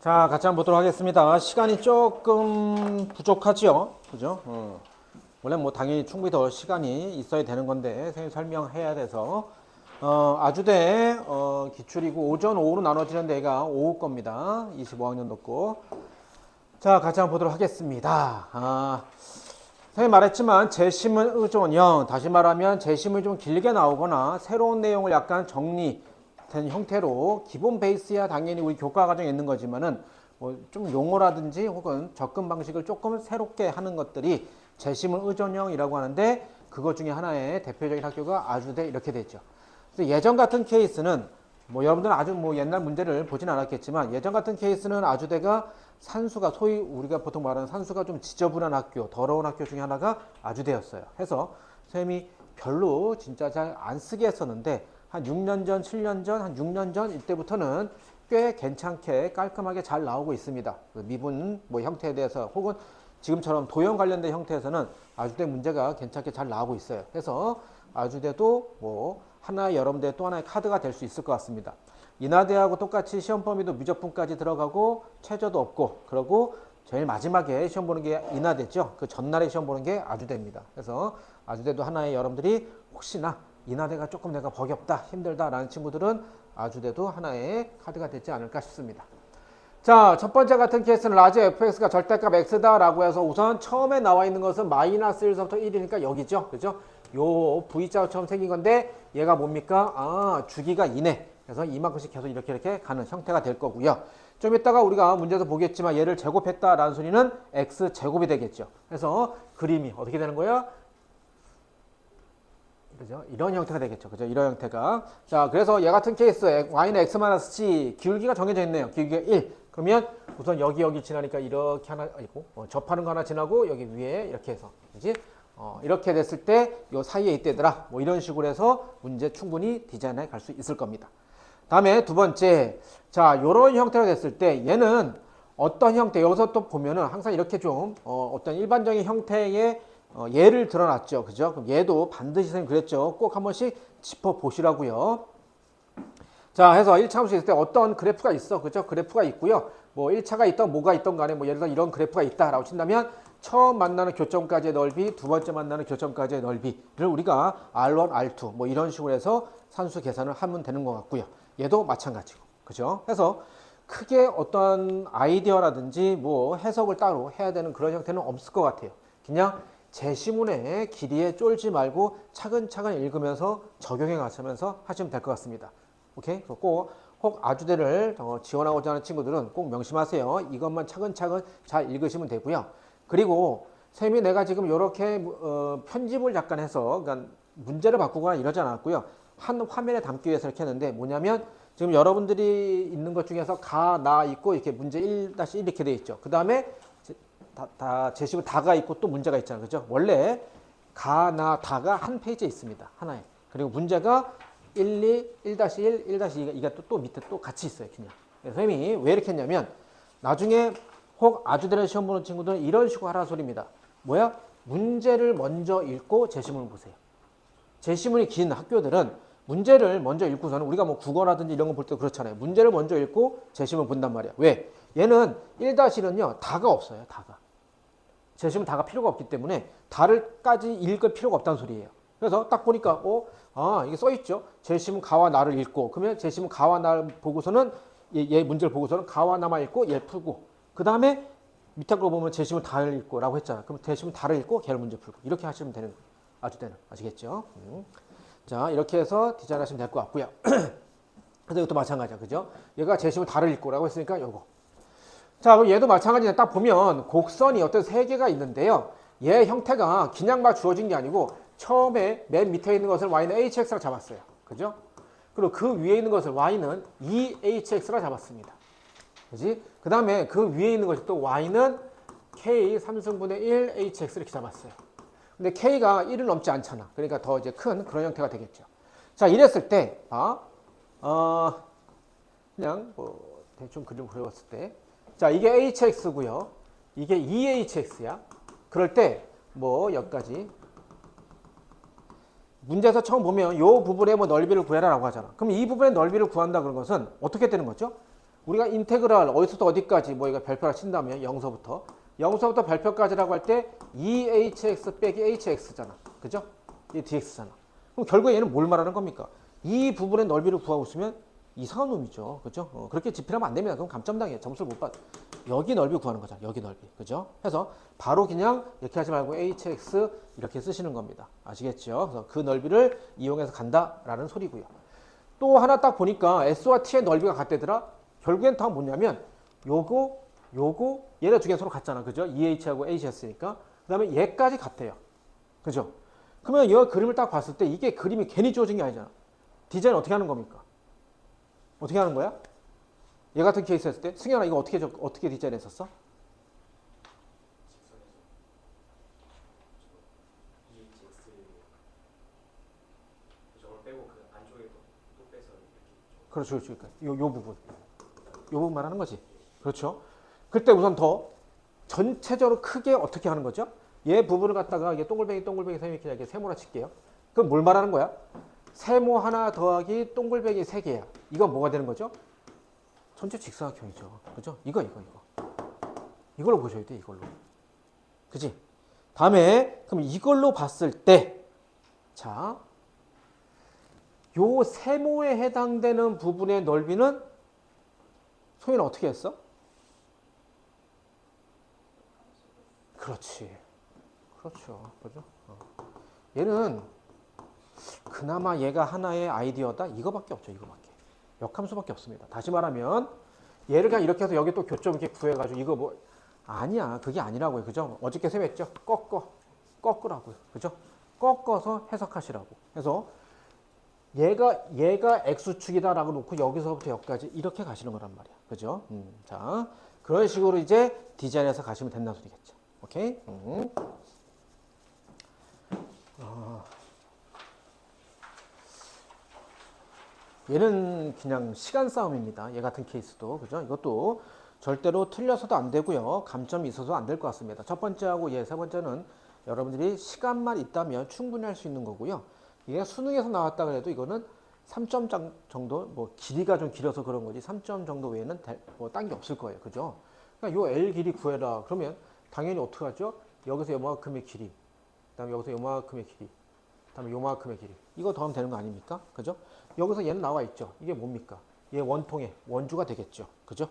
자, 같이 한번 보도록 하겠습니다. 시간이 조금 부족하죠? 그죠? 원래 뭐 당연히 충분히 더 시간이 있어야 되는 건데, 선생님 설명해야 돼서. 아주대, 기출이고, 오전, 오후로 나눠지는 데가 오후 겁니다. 25학년도 거. 자, 같이 한번 보도록 하겠습니다. 선생님 말했지만, 재심은 의존형. 다시 말하면, 재심이 좀 길게 나오거나, 새로운 내용을 약간 정리된 형태로, 기본 베이스야 당연히 우리 교과 과정에 있는 거지만은, 뭐 좀 용어라든지 혹은 접근 방식을 조금 새롭게 하는 것들이 재심은 의존형이라고 하는데, 그것 중에 하나의 대표적인 학교가 아주대 이렇게 되죠. 그래서 예전 같은 케이스는 뭐 여러분들은 아주 뭐 옛날 문제를 보진 않았겠지만, 예전 같은 케이스는 아주대가 산수가 소위 우리가 보통 말하는 산수가 좀 지저분한 학교, 더러운 학교 중에 하나가 아주대였어요. 해서 선생님이 별로 진짜 잘 안 쓰게 했었는데, 한 6년 전, 7년 전, 한 6년 전 이때부터는 꽤 괜찮게 깔끔하게 잘 나오고 있습니다. 그 미분 뭐 형태에 대해서 혹은 지금처럼 도형 관련된 형태에서는 아주대 문제가 괜찮게 잘 나오고 있어요. 그래서 아주대도 뭐 하나의 여러분들의 또 하나의 카드가 될 수 있을 것 같습니다. 인하대하고 똑같이 시험 범위도 미적분까지 들어가고 최저도 없고, 그러고 제일 마지막에 시험 보는 게 인하대죠. 그 전날에 시험 보는 게 아주대입니다. 그래서 아주대도 하나의 여러분들이 혹시나 인하대가 조금 내가 버겁다, 힘들다라는 친구들은 아주대도 하나의 카드가 되지 않을까 싶습니다. 자, 첫 번째 같은 케이스는 라지 fx가 절대값 x다라고 해서 우선 처음에 나와 있는 것은 마이너스 1서부터 1이니까 여기죠. 그죠? 요 V자처럼 생긴 건데 얘가 뭡니까? 주기가 2네. 그래서 이만큼씩 계속 이렇게 가는 형태가 될 거고요. 좀 이따가 우리가 문제에서 보겠지만 얘를 제곱했다라는 소리는 x제곱이 되겠죠. 그래서 그림이 어떻게 되는 거예요? 그죠? 이런 형태가 되겠죠. 그죠? 이런 형태가. 자, 그래서 얘 같은 케이스, y는 x-c, 기울기가 정해져 있네요. 기울기가 1. 그러면 우선 여기 지나니까 이렇게 하나, 아이고, 접하는 거 하나 지나고 여기 위에 이렇게 해서. 그지? 이렇게 됐을 때 요 사이에 있대더라. 뭐 이런 식으로 해서 문제 충분히 디자인해 갈 수 있을 겁니다. 다음에 두 번째. 자, 요런 형태가 됐을 때 얘는 어떤 형태, 여기서 또 보면은 항상 이렇게 좀, 어떤 일반적인 형태의 예를 들어놨죠. 그죠? 그럼 얘도 반드시 선생님 그랬죠. 꼭 한 번씩 짚어보시라고요. 자, 해서 1차 함수 있을 때 어떤 그래프가 있어. 그죠? 그래프가 있고요. 뭐 1차가 있던 뭐가 있던 간에 뭐 예를 들어 이런 그래프가 있다라고 친다면 처음 만나는 교점까지의 넓이, 두 번째 만나는 교점까지의 넓이를 우리가 R1, R2 뭐 이런 식으로 해서 산수 계산을 하면 되는 것 같고요. 얘도 마찬가지고. 그죠? 해서 크게 어떤 아이디어라든지 뭐 해석을 따로 해야 되는 그런 형태는 없을 것 같아요. 그냥 제시문의 길이에 쫄지 말고 차근차근 읽으면서 적용해 가시면서 하시면 될 것 같습니다. 오케이? 꼭 아주대를 지원하고자 하는 친구들은 꼭 명심하세요. 이것만 차근차근 잘 읽으시면 되고요. 그리고 쌤이 내가 지금 이렇게 편집을 약간 해서 그러니까 문제를 바꾸거나 이러지 않았고요. 한 화면에 담기 위해서 이렇게 했는데 뭐냐면 지금 여러분들이 있는 것 중에서 가, 나 있고 이렇게 문제 1-1 이렇게 돼 있죠. 그 다음에 제시문 다가 있고 또 문제가 있잖아요. 그죠? 원래 가, 나, 다가 한 페이지에 있습니다. 하나에. 그리고 문제가 1-2, 1-1, 1-2가 이게 또 밑에 또 같이 있어요. 그냥. 선생님이 왜 이렇게 했냐면 나중에 혹 아주대를 시험 보는 친구들은 이런 식으로 하라는 소리입니다. 뭐야? 문제를 먼저 읽고 제시문을 보세요. 제시문이 긴 학교들은 문제를 먼저 읽고서는 우리가 뭐 국어라든지 이런 거 볼 때 그렇잖아요. 문제를 먼저 읽고 제시문 본단 말이야. 왜? 얘는 1-1은요. 다가 없어요. 다가. 제시문 다가 필요가 없기 때문에 다를까지 읽을 필요가 없다는 소리예요. 그래서 딱 보니까 이게 써있죠. 제시문 가와 나를 읽고 그러면 제시문 가와 나를 보고서는 얘 문제를 보고서는 가와 나만 읽고 얘 풀고 그 다음에 밑에 거 보면 제시문 다를 읽고 라고 했잖아. 그럼 제시문 다를 읽고 걔를 문제 풀고 이렇게 하시면 되는 거예요. 아주대는. 아시겠죠? 자, 이렇게 해서 디자인 하시면 될 것 같고요. 그래서 이것도 마찬가지야. 그죠? 얘가 제시문 다를 읽고 라고 했으니까 요거. 자, 그럼 얘도 마찬가지인데 딱 보면 곡선이 어떤 세 개가 있는데요. 얘 형태가 그냥 막 주어진 게 아니고 처음에 맨 밑에 있는 것을 y는 hx라 잡았어요. 그죠? 그리고 그 위에 있는 것을 y는 2hx라 잡았습니다. 그지? 그 다음에 그 위에 있는 것이 또 y는 k 3승분의 1 hx 이렇게 잡았어요. 근데 k가 1을 넘지 않잖아. 그러니까 더 이제 큰 그런 형태가 되겠죠. 자, 이랬을 때, 그냥 뭐 대충 그림 그려봤을 때, 자, 이게 hx고요. 이게 2hx야. 그럴 때 뭐 여기까지 문제에서 처음 보면 이 부분의 뭐 넓이를 구해라라고 하잖아. 그럼 이 부분의 넓이를 구한다 그런 것은 어떻게 되는 거죠? 우리가 인테그랄 어디서부터 어디까지 뭐 이거 별표를 친다면 0서부터 별표까지라고 할 때 2hx 빼기 hx잖아. 그죠? 이게 dx잖아. 그럼 결국에 얘는 뭘 말하는 겁니까? 이 부분의 넓이를 구하고 있으면 이상한 놈이죠. 그죠? 그렇게 집필하면 안 됩니다. 그럼 감점당해. 점수를 못 받. 여기 넓이 구하는 거잖아. 여기 넓이. 그죠? 해서 바로 그냥 이렇게 하지 말고 hx 이렇게 쓰시는 겁니다. 아시겠죠? 그래서 그 넓이를 이용해서 간다라는 소리고요. 또 하나 딱 보니까 s와 t의 넓이가 같대더라. 결국엔 다 뭐냐면 요거 얘네 두 개 서로 같잖아. 그죠? 2h하고 h였으니까. 그다음에 얘까지 같대요. 그죠? 그러면 이 그림을 딱 봤을 때 이게 그림이 괜히 주어진 게 아니잖아. 디자인 어떻게 하는 겁니까? 어떻게 하는 거야? 얘 같은 케이스 했을 때 승현아 이거 어떻게 디자인했었어? 그렇죠. 그러니까 요 부분 말하는 거지. 그렇죠. 그때 우선 더 전체적으로 크게 어떻게 하는 거죠? 얘 부분을 갖다가 이게 동글뱅이 이렇게 세모라 칠게요. 그럼 뭘 말하는 거야? 세모 하나 더하기 동글뱅이 세 개야. 이건 뭐가 되는 거죠? 전체 직사각형이죠. 그죠? 이거. 이걸로 보셔야 돼, 이걸로. 그지? 다음에, 그럼 이걸로 봤을 때, 자, 요 세모에 해당되는 부분의 넓이는 소희는 어떻게 했어? 그렇지. 그렇죠. 그죠? 얘는 그나마 얘가 하나의 아이디어다? 이거밖에 없죠, 이거밖에. 역함수밖에 없습니다. 다시 말하면 얘를 그냥 이렇게 해서 여기 또 교점 이렇게 구해가지고 이거 뭐 아니야. 그게 아니라고요. 그죠? 어저께 쌤했죠? 꺾으라고요. 그죠? 꺾어서 해석하시라고. 그래서 얘가 x축이다라고 놓고 여기서부터 여기까지 이렇게 가시는 거란 말이야. 그죠? 자, 그런 식으로 이제 디자인해서 가시면 된다는 소리겠죠. 오케이? 얘는 그냥 시간 싸움입니다. 얘 같은 케이스도. 그죠? 이것도 절대로 틀려서도 안 되고요. 감점이 있어서 안 될 것 같습니다. 첫 번째하고 세 번째는 여러분들이 시간만 있다면 충분히 할 수 있는 거고요. 이게 수능에서 나왔다 그래도 이거는 3점 정도, 뭐 길이가 좀 길어서 그런 거지 3점 정도 외에는 뭐 딴 게 없을 거예요. 그죠? 그러니까 요 L 길이 구해라. 그러면 당연히 어떻게 하죠? 여기서 요만큼의 길이, 그다음에 여기서 요만큼의 길이, 그다음에 요만큼의 길이. 이거 더하면 되는 거 아닙니까? 그죠? 여기서 얘는 나와 있죠. 이게 뭡니까? 얘 원통의 원주가 되겠죠. 그죠?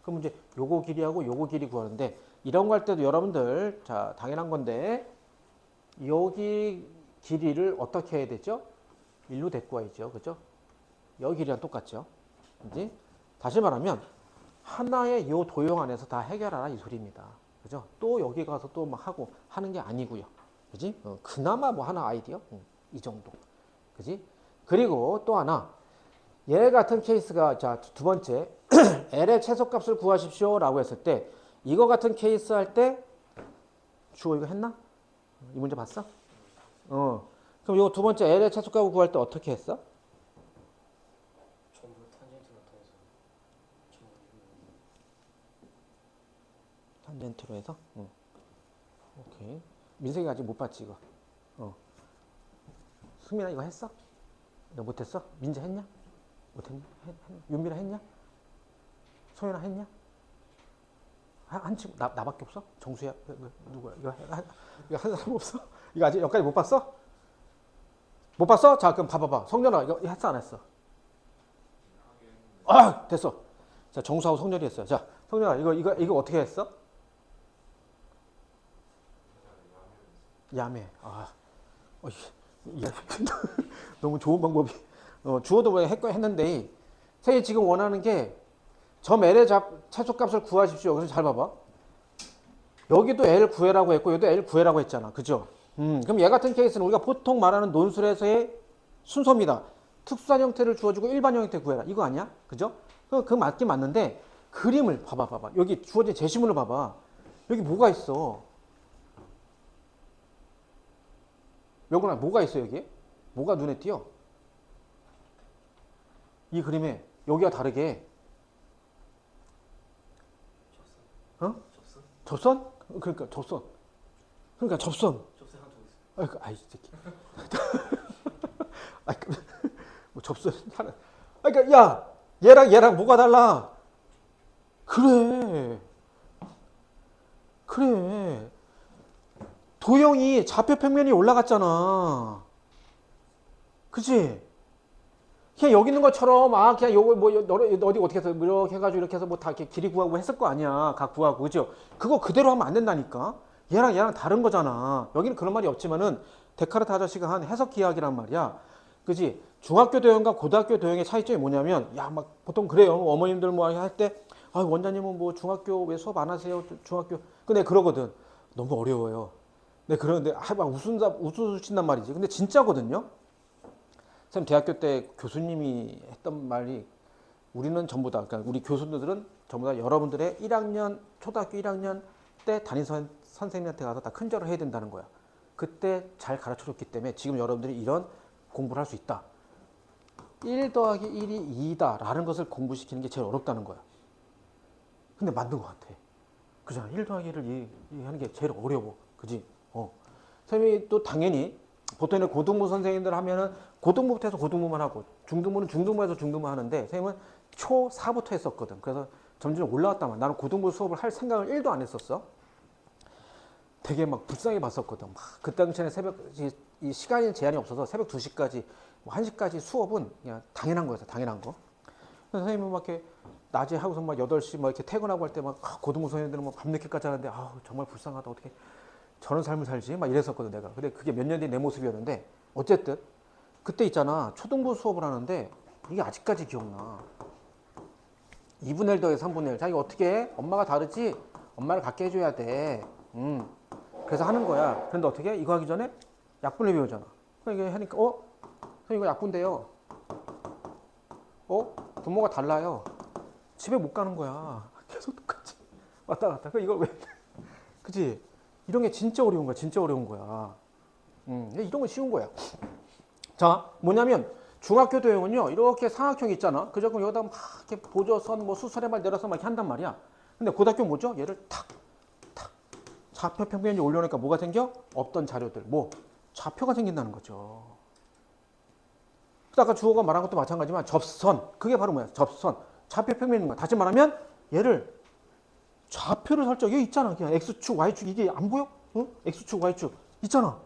그럼 이제 요거 길이하고 요거 길이 구하는데 이런 거 할 때도 여러분들 자 당연한 건데 여기 길이를 어떻게 해야 되죠? 1로 데리고 와야죠. 그죠? 여기 길이랑 똑같죠. 이제 다시 말하면 하나의 요 도형 안에서 다 해결하라 이 소리입니다. 그죠? 또 여기 가서 또 막 하고 하는 게 아니고요. 그지? 그나마 뭐 하나 아이디어? 이 정도. 그지? 그리고 또 하나 얘 같은 케이스가 자 두 번째 L의 최소값을 구하십시오 라고 했을 때 이거 같은 케이스 할 때 주호 이거 했나? 이 문제 봤어? 그럼 이거 두 번째 L의 최소값을 구할 때 어떻게 했어? 전부 탄젠트 나타내서 탄젠트로 해서? 오케이. 민석이가 아직 못 봤지 이거. 승민아 이거 했어? 너 못했어? 민재 했냐? 못했냐? 윤미라 했냐? 소연아 했냐? 한 친구 나밖에 없어? 정수야 누구야? 이거 한 사람 없어? 이거 아직 여기까지 못 봤어? 못 봤어? 자 그럼 봐봐봐. 성렬아 이거 했어 안 했어? 아 됐어. 자 정수하고 성렬이 했어요. 자 성렬아 이거 어떻게 했어? 야매. 너무 좋은 방법이. 주어도 왜 했는데 선생님 지금 원하는 게 점 L의 최소값을 구하십시오. 그래서 잘 봐봐. 여기도 L 구해라고 했고 여기도 L 구해라고 했잖아. 그죠? 그럼 얘 같은 케이스는 우리가 보통 말하는 논술에서의 순서입니다. 특수한 형태를 주어주고 일반 형태 구해라. 이거 아니야? 그죠? 그 맞긴 맞는데 그림을 봐봐. 여기 주어진 제시문을 봐봐. 여기 뭐가 있어? 여기나 뭐가 있어 여기에? 뭐가 눈에 띄어? 이 그림에 여기와 다르게 접선? 그러니까 접선. 접선 한쪽 있어요. 아이 새끼. 뭐 접선 하나. 그러니까 야 얘랑 뭐가 달라? 그래. 그래. 도형이 좌표 평면이 올라갔잖아. 그치? 그냥 여기 있는 것처럼 그냥 요거 뭐 어디 어떻게 해서 이렇게 해가지고 이렇게 해서 뭐 다 이렇게 길이 구하고 했을 거 아니야. 각 구하고 그죠? 그거 그대로 하면 안 된다니까. 얘랑 다른 거잖아. 여기는 그런 말이 없지만은 데카르트 아저씨가 한 해석 기하학이란 말이야. 그지? 중학교 도형과 고등학교 도형의 차이점이 뭐냐면 야 막 보통 그래요. 어머님들 뭐 할 때 원장님은 뭐 중학교 왜 수업 안 하세요? 중학교. 근데 그러거든. 너무 어려워요. 네 그러는데 막 웃으신단 말이지. 근데 진짜거든요. 선생님 대학교 때 교수님이 했던 말이 우리는 전부 다 그러니까 우리 교수들은 전부 다 여러분들의 1학년 초등학교 1학년 때 담임 선생님한테 가서 다 큰절을 해야 된다는 거야. 그때 잘 가르쳐줬기 때문에 지금 여러분들이 이런 공부를 할 수 있다. 1 더하기 1이 2다 라는 것을 공부시키는 게 제일 어렵다는 거야. 근데 맞는 것 같아. 그잖아. 1 더하기 1을 이해하는 게 제일 어려워. 그지? 선생님이 또 당연히 보통은 고등부 선생님들 하면은 고등부부터 해서 고등부만 하고 중등부는 중등부에서 중등부 하는데 선생님은 초 4부터 했었거든. 그래서 점점 올라왔단 말이야. 나는 고등부 수업을 할 생각을 1도 안 했었어. 되게 막 불쌍히 봤었거든. 막 그 당시에는 새벽 이 시간이 제한이 없어서 새벽 2시까지 뭐 1시까지 수업은 그냥 당연한 거였어. 당연한 거. 그래서 선생님은 막 이렇게 낮에 하고서 막 8시 막 이렇게 퇴근하고 할 때 막 고등부 선생님들은 막 밤늦게까지 하는데 정말 불쌍하다. 어떻게 저런 삶을 살지? 막 이랬었거든 내가. 근데 그게 몇 년 뒤 내 모습이었는데 어쨌든 그때 있잖아. 초등부 수업을 하는데 이게 아직까지 기억나. 2분의 1 더해 3분의 1. 자기 어떻게 해? 엄마가 다르지? 엄마를 갖게 해줘야 돼. 그래서 하는 거야. 그런데 어떻게 해? 이거 하기 전에 약분을 배우잖아. 이게 하니까 선생님 이거 약분돼요. 분모가 달라요. 집에 못 가는 거야. 계속 똑같이 왔다 갔다. 이걸 왜? 그치? 이런 게 진짜 어려운 거야. 진짜 어려운 거야. 이런 건 쉬운 거야. 자, 뭐냐면 중학교 도형은요. 이렇게 삼각형이 있잖아. 그죠? 그럼 여기다 막 이렇게 보조선 뭐 수선해발 내려서 막 이렇게 한단 말이야. 근데 고등학교 뭐죠? 얘를 탁 좌표 평면이 올려놓으니까 뭐가 생겨? 없던 자료들 뭐 좌표가 생긴다는 거죠. 아까 주호가 말한 것도 마찬가지지만 접선 그게 바로 뭐야? 접선 좌표 평면인 거야. 다시 말하면 얘를 좌표를 설정 여기 있잖아. 그냥 x축 y축 이게 안 보여? x축 y축 있잖아.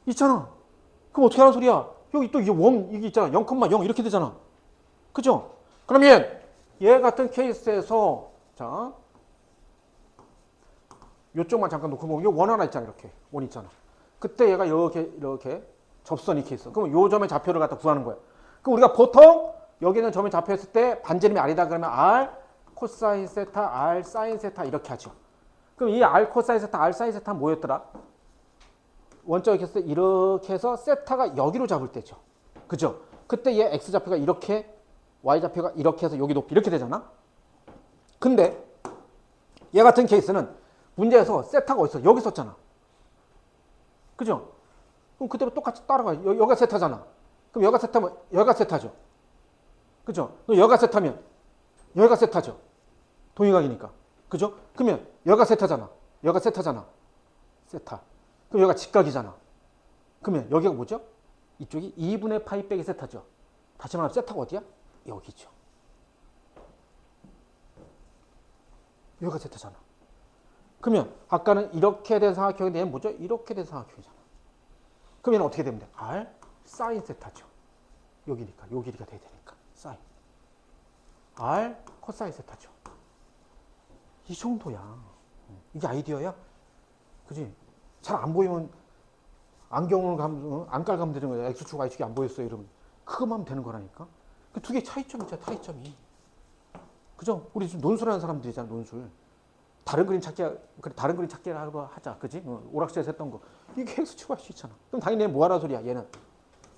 그럼 어떻게 하는 소리야? 여기 또 이게 이게 있잖아. 0,0 이렇게 되잖아. 그죠? 그러면 얘 같은 케이스에서 자 요쪽만 잠깐 놓고 보면 원 하나 있잖아. 이렇게 원 있잖아. 그때 얘가 이렇게 접선이 이렇게 있어. 그럼 요 점의 좌표를 갖다 구하는 거야. 그럼 우리가 보통 여기 있는 점의 좌표였을 때 반지름이 r이다 그러면 r 코사인 세타 r 사인 세타 이렇게 하죠. 그럼 이 r 코사인 세타 r 사인 세타는 뭐였더라? 원적이 했을 때 이렇게 해서 세타가 여기로 잡을 때죠. 그죠? 그때 얘 x 좌표가 이렇게 y 좌표가 이렇게 해서 여기 높이 이렇게 되잖아. 근데 얘 같은 케이스는 문제에서 세타가 어디 있어? 여기 있었잖아. 그죠? 그럼 그때도 똑같이 따라가. 여기가 세타잖아. 그럼 여기가 세타면 여기가 세타죠. 그죠? 그럼 여기가 세타면 여기가 세타죠. 동의각이니까. 그죠? 그러면 여기가 세타잖아. 여기가 세타잖아. 세타. 그럼 여기가 직각이잖아. 그러면 여기가 뭐죠? 이쪽이 2분의 파이 빼기 세타죠. 다시 말하면 세타가 어디야? 여기죠. 여기가 세타잖아. 그러면 아까는 이렇게 된 삼각형인데 얘는 뭐죠? 이렇게 된 삼각형이잖아. 그럼 얘는 어떻게 되면 돼? r 사인 세타죠. 여기니까 요 길이가 돼야 되니까 사인 r 코사인 세타죠. 이 정도야. 이게 아이디어야. 그지? 잘 안 보이면 안경을 안깔 가면 되는 거야. x축 y축이 안 보였어요 이러면 그것만 하면 되는 거라니까. 그 두 개 차이점이 있잖아. 차이점이. 그죠? 우리 지금 논술하는 사람들이잖아. 논술. 다른 그림 찾기라고 하자. 그지? 오락실에서 했던 거. 이게 x축 y축 있잖아. 그럼 당연히 얘는 뭐 하라는 소리야. 얘는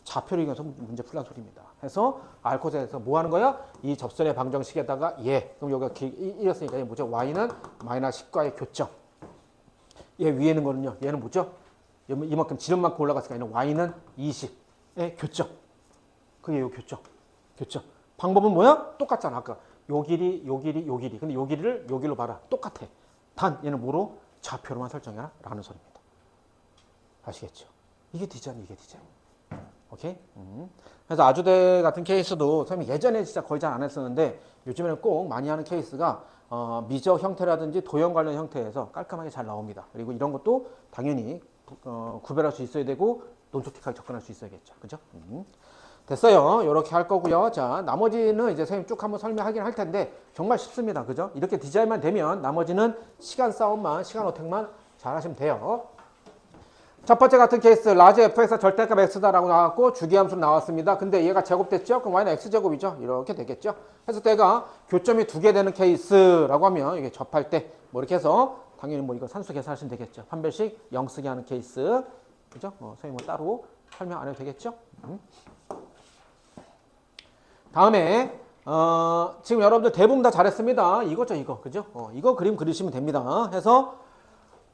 좌표를 이용해서 문제 풀란 소리입니다. 해서 알코스에서 뭐 하는 거야? 이 접선의 방정식에다가 그럼 여기가 이랬으니까 얘 뭐죠? y는 마이너스 10과의 교점. 얘 위에 있는 거는요. 얘는 뭐죠? 이만큼 지름만큼 올라갔으니까 얘는 y는 20의 교점. 그게 요 교점. 방법은 뭐야? 똑같잖아. 아까 요 길이. 근데 요 길이를 요 길로 봐라. 똑같아. 단 얘는 뭐로? 좌표로만 설정해라 라는 소리입니다. 아시겠죠? 이게 디자인. 오케이? 그래서 아주대 같은 케이스도 선생님이 예전에 진짜 거의 잘 안 했었는데 요즘에는 꼭 많이 하는 케이스가 미적 형태라든지 도형 관련 형태에서 깔끔하게 잘 나옵니다. 그리고 이런 것도 당연히 구별할 수 있어야 되고 논조틱하게 접근할 수 있어야겠죠. 그죠? 됐어요. 이렇게 할 거고요. 자, 나머지는 이제 선생님 쭉 한번 설명하긴 할 텐데 정말 쉽습니다. 그죠? 이렇게 디자인만 되면 나머지는 시간 싸움만, 시간 어택만 잘 하시면 돼요. 첫 번째 같은 케이스 라지 fx가 절대값 x다라고 나왔고 주기함수로 나왔습니다. 근데 얘가 제곱됐죠? 그럼 y는 x제곱이죠? 이렇게 되겠죠? 그래서 때가 교점이 두 개 되는 케이스라고 하면 이게 접할 때 뭐 이렇게 해서 당연히 뭐 이거 산수 계산하시면 되겠죠? 판별식 0 쓰게 하는 케이스. 그죠? 선생님 뭐 따로 설명 안 해도 되겠죠? 다음에 지금 여러분들 대부분 다 잘했습니다. 이거죠, 이거. 그죠? 이거 그림 그리시면 됩니다. 해서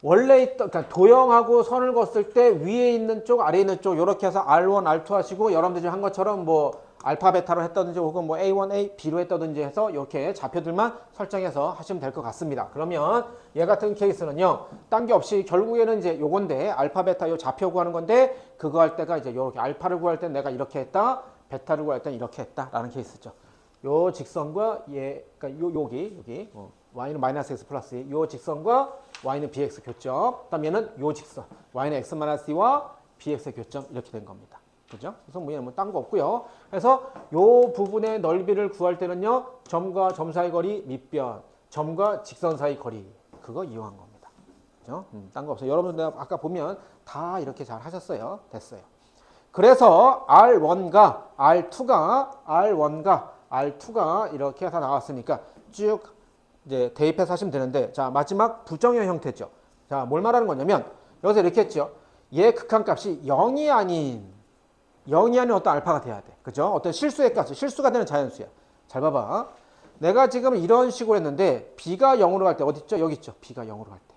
원래 있던, 그러니까 도형하고 선을 걷을 때 위에 있는 쪽, 아래에 있는 쪽, 이렇게 해서 R1, R2 하시고, 여러분들 지금 한 것처럼 뭐, 알파, 베타로 했다든지, 혹은 뭐, A1, A, B로 했다든지 해서, 이렇게 좌표들만 설정해서 하시면 될 것 같습니다. 그러면, 얘 같은 케이스는요, 딴 게 없이, 결국에는 이제 요건데, 알파, 베타, 요 좌표 구하는 건데, 그거 할 때가 이제 요렇게, 알파를 구할 때 내가 이렇게 했다, 베타를 구할 때는 이렇게 했다, 라는 케이스죠. 요 직선과 얘, 그러니까 여기, y는 마이너스 x 플러스 요 직선과 y는 bx 교점. 그다음 얘는 요 직선 y는 x 마이너스 c와 bx 교점 이렇게 된 겁니다. 그죠? 그래서 뭐 얘는 뭐 딴 거 없고요. 그래서 요 부분의 넓이를 구할 때는요, 점과 점 사이 거리 밑변, 점과 직선 사이 거리 그거 이용한 겁니다. 그죠? 딴 거 없어요. 여러분들 아까 보면 다 이렇게 잘 하셨어요. 됐어요. 그래서 R1과 R2가 이렇게 다 나왔으니까 쭉 이제 대입해서 하시면 되는데, 자, 마지막 부정형 형태죠. 자, 뭘 말하는 거냐면, 여기서 이렇게 했죠. 얘 극한값이 0이 아닌 어떤 알파가 돼야 돼. 그죠? 어떤 실수의 값, 실수가 되는 자연수야. 잘 봐봐. 내가 지금 이런 식으로 했는데, b가 0으로 갈 때, 어디 있죠? 여기 있죠. b가 0으로 갈 때.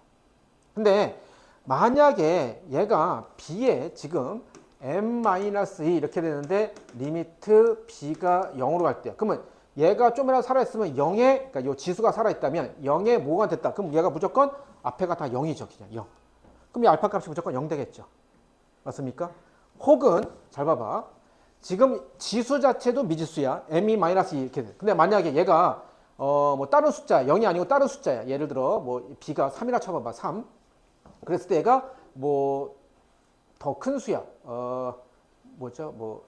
근데, 만약에 얘가 b에 지금 m-2 이렇게 되는데, 리미트 b가 0으로 갈 때야. 그러면 얘가 좀이라도 살아있으면 0에, 그러니까 이 지수가 살아있다면 0에 뭐가 됐다. 그럼 얘가 무조건 앞에가 다 0이죠. 그냥 0. 그럼 이 알파 값이 무조건 0 되겠죠. 맞습니까? 혹은, 잘 봐봐. 지금 지수 자체도 미지수야. m-2 이렇게 돼. 근데 만약에 얘가, 뭐 다른 숫자, 0이 아니고 다른 숫자야. 예를 들어, 뭐 b가 3이라 쳐봐봐. 3. 그랬을 때 얘가 뭐 더 큰 수야. 뭐죠? 뭐,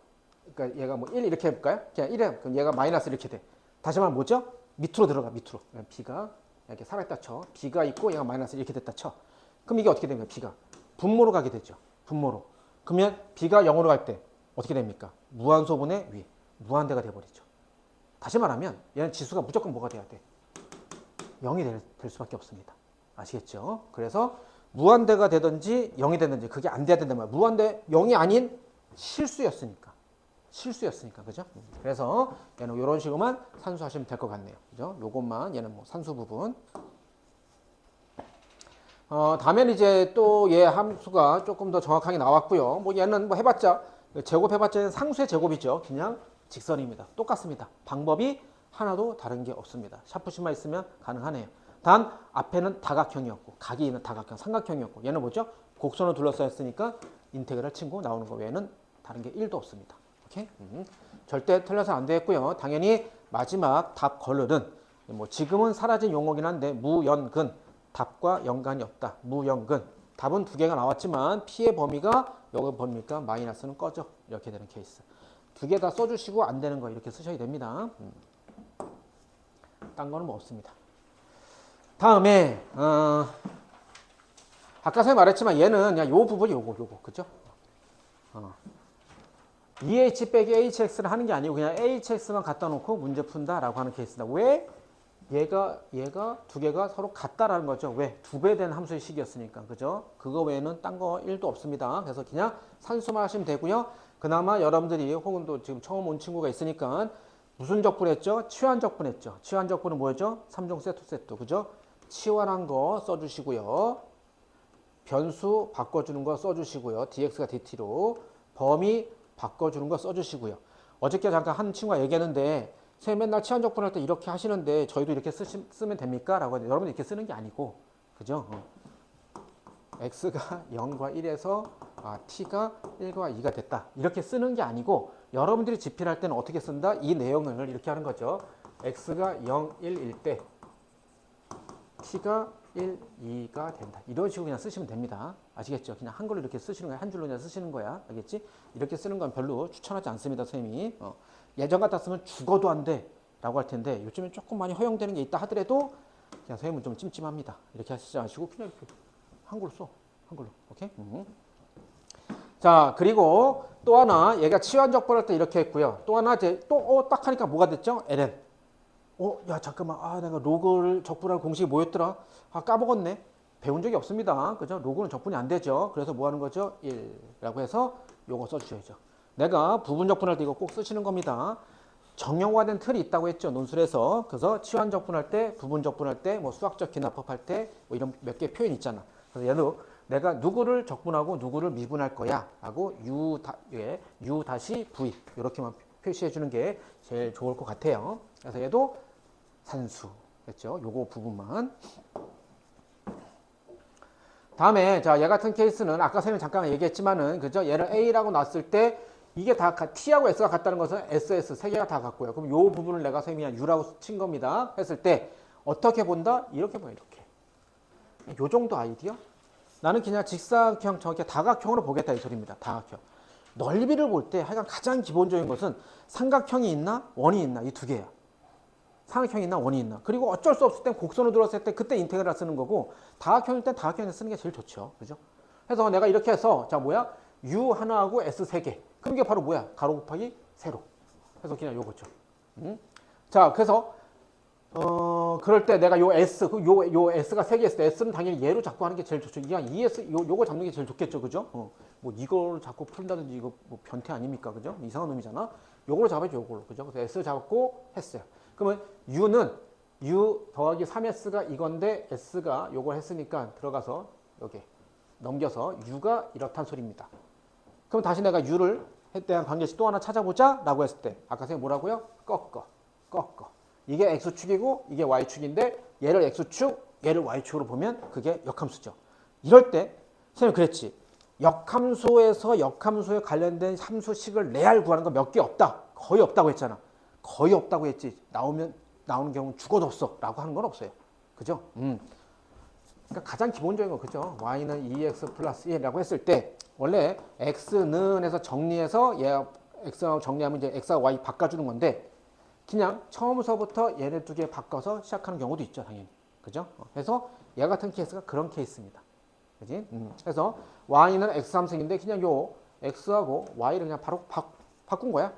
그러니까 얘가 뭐 1 이렇게 해볼까요? 그냥 1에 그럼 얘가 마이너스 이렇게 돼. 다시 말하면 뭐죠? 밑으로 들어가. 밑으로. b가 이렇게 살아있다 쳐. b가 있고 얘가 마이너스 이렇게 됐다 쳐. 그럼 이게 어떻게 됩니까? b가 분모로 가게 되죠. 분모로. 그러면 b가 0으로 갈 때 어떻게 됩니까? 무한소분의 위. 무한대가 돼버리죠. 다시 말하면 얘는 지수가 무조건 뭐가 돼야 돼? 0이 될 수밖에 없습니다. 아시겠죠? 그래서 무한대가 되든지 0이 되든지 그게 안 돼야 된단 말이야. 무한대 0이 아닌 실수였으니까. 그죠? 그래서 얘는 이런 식으로만 산수하시면 될 것 같네요. 그죠? 요것만 얘는 뭐 산수 부분. 다음엔 이제 또 얘 함수가 조금 더 정확하게 나왔고요. 뭐 얘는 뭐 해봤자 제곱해봤자 상수의 제곱이죠. 그냥 직선입니다. 똑같습니다. 방법이 하나도 다른 게 없습니다. 샤프심만 있으면 가능하네요. 단 앞에는 다각형이었고 각이 있는 다각형, 삼각형이었고 얘는 뭐죠? 곡선을 둘러싸였으니까 인테그랄 친구 나오는 거 외에는 다른 게 1도 없습니다. 오케이? 절대 틀려서 안 되겠고요. 당연히 마지막 답 걸을은 뭐 지금은 사라진 용어긴 한데 무연근, 답과 연관이 없다. 무연근. 답은 두 개가 나왔지만 P의 범위가 여기 범위니까 마이너스는 꺼져. 이렇게 되는 케이스. 두 개 다 써주시고 안 되는 거 이렇게 쓰셔야 됩니다. 딴 거는 뭐 없습니다. 다음에 아까 제가 말했지만 얘는 그냥 요 부분이 요거 그죠? EH 빼기 HX를 하는 게 아니고 그냥 HX만 갖다 놓고 문제 푼다라고 하는 케이스다. 왜? 얘가 두 개가 서로 같다라는 거죠. 왜? 2배 된 함수의 식이었으니까. 그죠? 그거 외에는 딴 거 1도 없습니다. 그래서 그냥 산수만 하시면 되고요. 그나마 여러분들이 혹은 또 지금 처음 온 친구가 있으니까 무슨 적분했죠? 치환 적분했죠. 치환 적분은 뭐였죠? 3종 세트. 그죠? 치환한 거 써주시고요. 변수 바꿔주는 거 써주시고요. dx가 dt로. 범위 바꿔주는 거 써주시고요. 어저께 잠깐 한 친구가 얘기했는데 선생님 맨날 치환 적분할 때 이렇게 하시는데 저희도 이렇게 쓰면 됩니까? 라고 했는데 여러분이 이렇게 쓰는 게 아니고 그죠? x가 0과 1에서 t가 1과 2가 됐다. 이렇게 쓰는 게 아니고 여러분들이 집필할 때는 어떻게 쓴다? 이 내용을 이렇게 하는 거죠. x가 0, 1일 때 t가 1, 2가 된다. 이런 식으로 그냥 쓰시면 됩니다. 아시겠죠? 그냥 한글로 이렇게 쓰시는 거야. 한 줄로 그냥 쓰시는 거야. 알겠지? 이렇게 쓰는 건 별로 추천하지 않습니다, 선생님이. 예전 같았으면 죽어도 안 돼. 라고 할 텐데 요즘엔 조금 많이 허용되는 게 있다 하더라도 그냥 선생님은 좀 찜찜합니다. 이렇게 하시지 마시고 그냥 이렇게 한글로 써. 한글로. 오케이? 자, 그리고 또 하나 얘가 치환적분할 때 이렇게 했고요. 또 하나 이제 또 딱 하니까 뭐가 됐죠? ln. 야 잠깐만. 내가 로그를 적분할 공식이 뭐였더라? 까먹었네. 배운 적이 없습니다. 그죠? 로그는 적분이 안 되죠. 그래서 뭐 하는 거죠? 1라고 해서 요거 써주셔야죠. 내가 부분 적분할 때 이거 꼭 쓰시는 겁니다. 정형화된 틀이 있다고 했죠. 논술에서. 그래서 치환 적분할 때, 부분 적분할 때, 뭐 수학적 기납합할 때, 뭐 이런 몇 개 표현 있잖아. 그래서 얘도 내가 누구를 적분하고 누구를 미분할 거야 하고 u 다시 v 이렇게만 표시해 주는 게 제일 좋을 것 같아요. 그래서 얘도 산수겠죠. 요거 부분만. 다음에 자, 얘 같은 케이스는 아까 선생님 잠깐 얘기했지만은 그죠? 얘를 A라고 놨을 때 이게 다 T하고 S가 같다는 것은 SS 세 개가 다 같고요. 그럼 요 부분을 내가 선생님이 그냥 U라고 친 겁니다. 했을 때 어떻게 본다? 이렇게 봐, 이렇게. 요 정도 아이디어? 나는 그냥 직사각형, 저렇게 다각형으로 보겠다 이 소리입니다. 다각형. 넓이를 볼 때 하여간 가장 기본적인 것은 삼각형이 있나 원이 있나 이 두 개야. 삼각형이 있나 원이 있나. 그리고 어쩔 수 없을 땐 곡선으로 들었을 때 그때 인테그랄 쓰는 거고 다각형일 땐 다각형에서 쓰는 게 제일 좋죠. 그죠? 그래서 내가 이렇게 해서 자 뭐야? U 하나하고 S 세 개. 그럼 이게 바로 뭐야? 가로 곱하기 세로. 그래서 그냥 요거죠. 자, 그래서 그럴 때 내가 요 S, 요 S가 세 개 있을 때 S는 당연히 얘로 잡고 하는 게 제일 좋죠. 그냥 ES, 요거 잡는 게 제일 좋겠죠. 그죠? 뭐 이걸 잡고 푼다든지 이거 뭐 변태 아닙니까? 그죠? 이상한 놈이잖아. 요걸로 잡아야죠. 요걸로. 그죠? 그래서 S 잡고 했어요. 그러면 U는 U 더하기 3S가 이건데 S가 요걸 했으니까 들어가서 여기 넘겨서 U가 이렇단 소리입니다. 그럼 다시 내가 U를 에 대한 관계식 또 하나 찾아보자 라고 했을 때 아까 선생님 뭐라고요? 꺾어. 이게 X축이고 이게 Y축인데 얘를 X축, 얘를 Y축으로 보면 그게 역함수죠. 이럴 때 선생님 그랬지. 역함수에서 역함수에 관련된 함수식을 레알 구하는 거 몇 개 없다. 거의 없다고 했잖아. 거의 없다고 했지. 나오는 경우는 죽어도 없어 라고 하는 건 없어요. 그죠? 그러니까 가장 기본적인 거 그죠? y는 2x 플러스 1이라고 했을 때 원래 x는 해서 정리해서 얘 x하고 정리하면 이제 x와 y 바꿔주는 건데 그냥 처음서부터 얘네 두 개 바꿔서 시작하는 경우도 있죠, 당연히. 그죠? 그래서 얘 같은 케이스가 그런 케이스입니다. 그지? 그래서 y는 x 함수인데 그냥 요 x하고 y를 그냥 바로 바꾼 거야.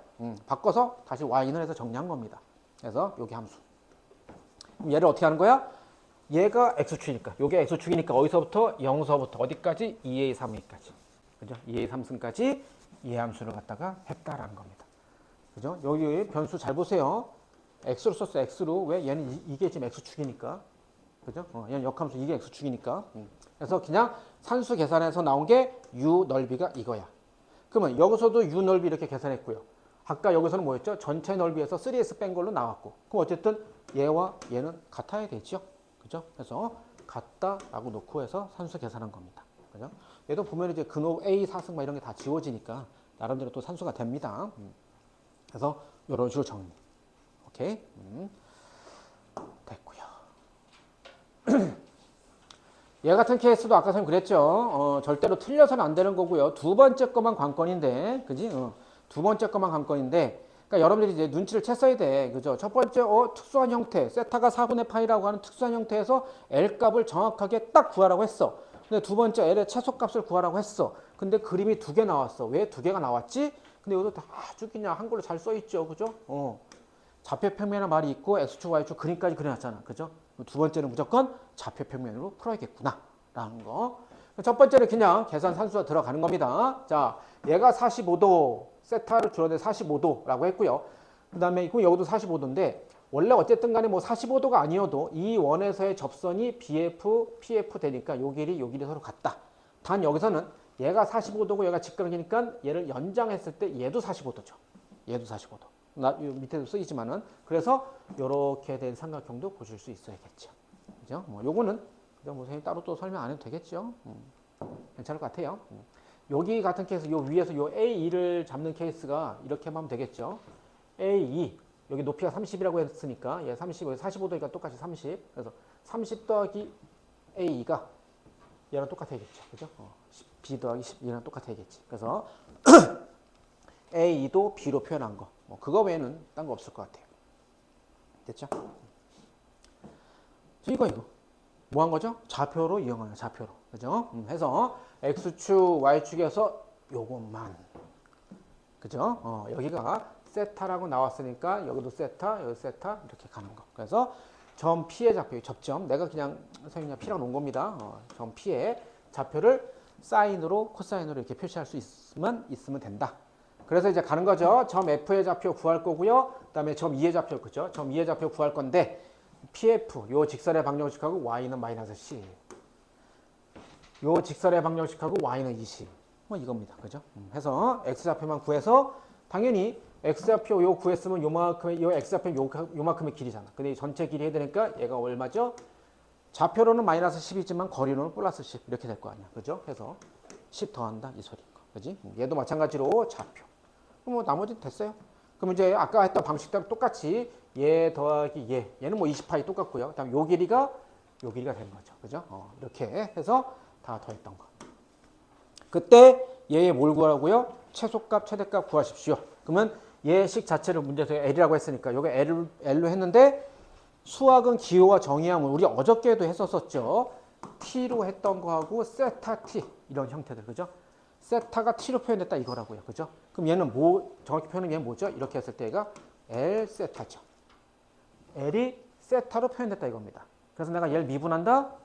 바꿔서 다시 y는 해서 정리한 겁니다. 그래서 여기 함수. 그럼 얘를 어떻게 하는 거야? 얘가 x축이니까, 요게 x축이니까 어디서부터? 0서부터 어디까지? 2a, 3a까지. 그죠? 2a, 3승까지 이 함수를 갖다가 했다라는 겁니다. 그죠? 여기 변수 잘 보세요. x로 썼어요. x로. 왜? 얘는 이게 지금 x축이니까. 그죠? 얘는 역함수 이게 x축이니까. 그래서 그냥 산수 계산해서 나온 게 u 넓이가 이거야. 그러면 여기서도 u 넓이 이렇게 계산했고요. 아까 여기서는 뭐였죠? 전체 넓이에서 3s 뺀 걸로 나왔고. 그럼 어쨌든 얘와 얘는 같아야 되죠. 그죠? 그래서 같다라고 놓고 해서 산수 계산한 겁니다. 그죠? 얘도 보면 이제 근호 A, 사승 막 이런 게 다 지워지니까 나름대로 또 산수가 됩니다. 그래서 이런 식으로 정리. 오케이? 됐고요. 얘 같은 케이스도 아까 선생님 그랬죠. 절대로 틀려서는 안 되는 거고요. 두 번째 것만 관건인데, 그지? 두 번째 것만 관건인데, 그러니까 여러분들이 이제 눈치를 챘어야 돼. 그죠? 첫 번째, 특수한 형태, 세타가 4분의 파이라고 하는 특수한 형태에서 L 값을 정확하게 딱 구하라고 했어. 근데 두 번째, L의 최소값을 구하라고 했어. 근데 그림이 두 개 나왔어. 왜 두 개가 나왔지? 근데 이것도 아주 그냥 한글로 잘 써있죠. 그죠? 좌표평면이라는 말이 있고, X축, Y축 그림까지 그려놨잖아. 그죠? 두 번째는 무조건 좌표평면으로 풀어야겠구나. 라는 거. 첫 번째는 그냥 계산 산수가 들어가는 겁니다. 자, 얘가 45도, 세타를 줄여내 45도라고 했고요. 그 다음에 여기도 45도인데, 원래 어쨌든 간에 뭐 45도가 아니어도 이 원에서의 접선이 BF, PF 되니까 요 길이 서로 같다. 단 여기서는 얘가 45도고 얘가 직각이니까 얘를 연장했을 때 얘도 45도죠. 얘도 45도. 밑에도 쓰이지만은 그래서 이렇게 된 삼각형도 보실 수 있어야겠죠. 그죠? 뭐 요거는 뭐 선생님 따로 또 설명 안 해도 되겠죠. 괜찮을 것 같아요. 여기 같은 케이스, 요 위에서 요 A2를 잡는 케이스가 이렇게 하면 되겠죠. A2 여기 높이가 30이라고 했으니까 얘 30, 45도니까 똑같이 30. 그래서 30 더하기 A가 얘랑 똑같아야겠죠. 그죠? B 더하기 10 얘랑 똑같아야겠지. 그래서 A도 B로 표현한 거. 뭐 그거 외에는 딴 거 없을 것 같아요. 됐죠? 이거 뭐 한 거죠? 좌표로 이용하는 좌표로. 그죠? 해서 X축, Y축에서 요것만. 그죠? 여기가 세타라고 나왔으니까 여기도 세타, 여기 세타 이렇게 가는 거. 그래서 점 P의 좌표, 접점. 내가 그냥 선생님 그냥 P라고 놓은 겁니다. 점 P의 좌표를 사인으로, 코사인으로 이렇게 표시할 수 있으면 된다. 그래서 이제 가는 거죠. 점 F의 좌표 구할 거고요. 그다음에 점 E의 좌표, 그죠? 점 E의 좌표 구할 건데 PF, 요 직선의 방정식하고 Y는 마이너스 C. 요 직선의 방정식하고 Y는 20. 뭐 이겁니다. 그죠? 해서 X좌표만 구해서 당연히 X좌표 요 구했으면 요만큼의, 요 X좌표 요만큼의 길이잖아. 근데 이 전체 길이 해야 되니까 얘가 얼마죠? 좌표로는 마이너스 10이지만 거리로는 플러스 10 이렇게 될 거 아니야. 그죠? 해서 10 더한다 이 소리인 거. 그지? 얘도 마찬가지로 좌표. 뭐 나머지 됐어요. 그럼 이제 아까 했던 방식대로 똑같이 얘 더하기 얘는 뭐 20파이 똑같고요. 그다음 요 길이가 되는 거죠. 그죠? 이렇게 해서 다 더했던 거. 그때 얘의 뭘 구하라고요? 최소값, 최대값 구하십시오. 그러면 얘 식 자체를 문제에서 L이라고 했으니까 요게 L로 했는데 수학은 기호와 정의함을 우리 어저께도 했었었죠. T로 했던 거하고 세타 T 이런 형태들. 그죠? 세타가 T로 표현됐다 이거라고요. 그죠? 그럼 얘는 뭐 정확히 표현은 얘는 뭐죠? 이렇게 했을 때 얘가 L 세타죠. L이 세타로 표현됐다 이겁니다. 그래서 내가 얘를 미분한다.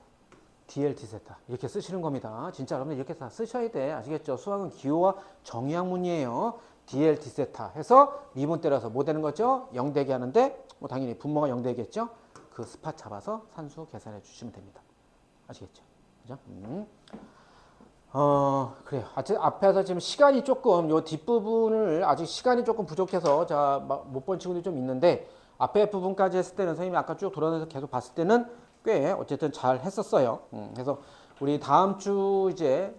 DL D세타 이렇게 쓰시는 겁니다. 진짜 여러분들 이렇게 다 쓰셔야 돼. 아시겠죠? 수학은 기호와 정의학문이에요. DL D세타 해서 미분 때려서 뭐 되는 거죠? 0 되게 하는데 뭐 당연히 분모가 0 되겠죠? 그 스팟 잡아서 산수 계산해 주시면 됩니다. 아시겠죠? 그죠? 그래요. 앞에서 지금 시간이 조금, 요 뒷부분을 아직 시간이 조금 부족해서, 자, 못 본 친구들이 좀 있는데, 앞에 부분까지 했을 때는, 선생님이 아까 쭉 돌아다녀서 계속 봤을 때는 꽤 어쨌든 잘 했었어요. 그래서 우리 다음 주 이제,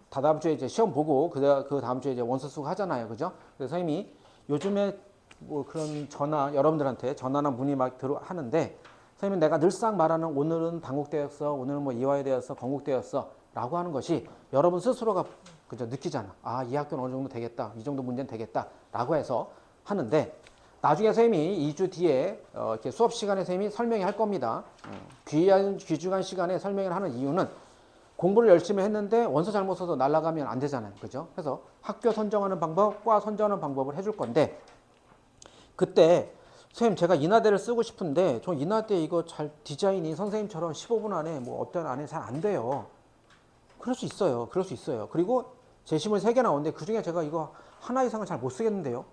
다다음 주에 이제 시험 보고, 그 다음 주에 이제 원서 쓰고 하잖아요. 그죠? 그래서 선생님이 요즘에 뭐 그런 여러분들한테 전화나 문의 막 하는데, 선생님 내가 늘상 말하는 오늘은 당국대였어, 오늘은 뭐 이화여대였어, 건국대였어, 라고 하는 것이 여러분 스스로가 그저 느끼잖아. 아, 이 학교는 어느 정도 되겠다. 이 정도 문제는 되겠다. 라고 해서 하는데 나중에 선생님이 2주 뒤에 이렇게 수업 시간에 선생님이 설명이 할 겁니다. 귀중한 시간에 설명을 하는 이유는 공부를 열심히 했는데 원서 잘못 써서 날아가면 안 되잖아요. 그죠? 그래서 학교 선정하는 방법, 과 선정하는 방법을 해줄 건데 그때 선생님 제가 인하대를 쓰고 싶은데 저 인하대 이거 잘 디자인이 선생님처럼 15분 안에 뭐 어떤 안에 잘 안 돼요. 그럴 수 있어요. 그럴 수 있어요. 그리고 제시문이 3개 나오는데 그중에 제가 이거 하나 이상은 잘 못 쓰겠는데요.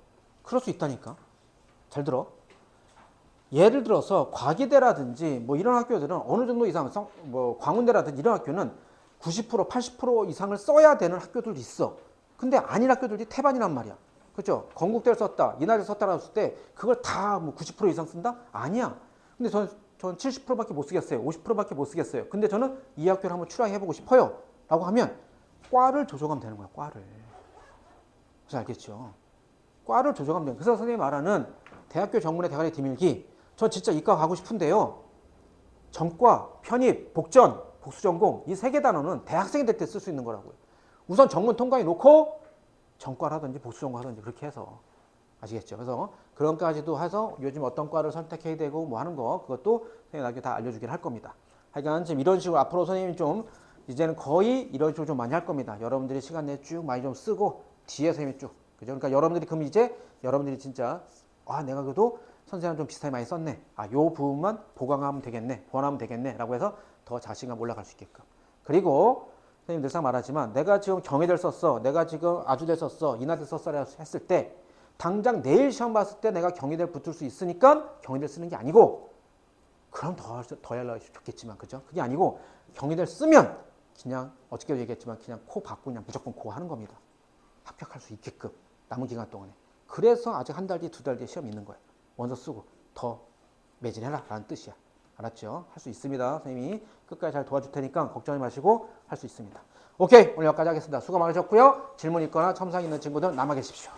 그럴 수 있다니까. 잘 들어. 예를 들어서 과기대라든지 뭐 이런 학교들은 어느 정도 이상, 뭐 광운대라든지 이런 학교는 90%, 80% 이상을 써야 되는 학교들도 있어. 근데 아닌 학교들이 태반이란 말이야. 그렇죠? 건국대를 썼다, 인하대를 썼다라고 했을 때 그걸 다 뭐 90% 이상 쓴다? 아니야. 근데 전 70%밖에 못 쓰겠어요. 50%밖에 못 쓰겠어요. 근데 저는 이 학교를 한번 출하해보고 싶어요. 라고 하면 과를 조정하면 되는 거야. 과를. 그래서 알겠죠? 과를 조정하면 돼요. 그래서 선생님이 말하는 대학교 정문의 대가리 디밀기 저 진짜 이과 가고 싶은데요. 전과, 편입, 복전, 복수전공 이 3개 단어는 대학생이 될 때 쓸 수 있는 거라고요. 우선 정문 통과해 놓고 전과를 하든지 복수전공 하든지 그렇게 해서 아시겠죠? 그래서 그런 까지도 해서 요즘 어떤 과를 선택해야 되고 뭐 하는 거 그것도 선생님이 나중에 다 알려주긴 할 겁니다. 하여간 지금 이런 식으로 앞으로 선생님이 좀 이제는 거의 이런 식으로 좀 많이 할 겁니다. 여러분들이 시간 내에 쭉 많이 좀 쓰고 뒤에 선생님이 쭉 그죠? 그러니까 여러분들이 그럼 이제 여러분들이 진짜 내가 그래도 선생님 좀 비슷하게 많이 썼네. 요 부분만 보강하면 되겠네. 보완하면 되겠네. 라고 해서 더 자신감 올라갈 수 있게끔. 그리고 선생님 늘상 말하지만 내가 지금 경희대를 썼어. 내가 지금 아주대 썼어. 인하대 썼어. 했을 때 당장 내일 시험 봤을 때 내가 경희대를 붙을 수 있으니까 경희대를 쓰는 게 아니고 그럼 더 연락이 좋겠지만 그죠? 그게 아니고 경희대를 쓰면 그냥 어저께도 얘기했지만 그냥 코 받고 그냥 무조건 고 하는 겁니다. 합격할 수 있게끔 남은 기간 동안에. 그래서 아직 한 달 뒤, 2달 뒤에 시험 있는 거예요. 원서 쓰고 더 매진해라 라는 뜻이야. 알았죠? 할 수 있습니다. 선생님이 끝까지 잘 도와줄 테니까 걱정하지 마시고 할 수 있습니다. 오케이, 오늘 여기까지 하겠습니다. 수고 많으셨고요. 질문 있거나 첨삭 있는 친구들 남아 계십시오.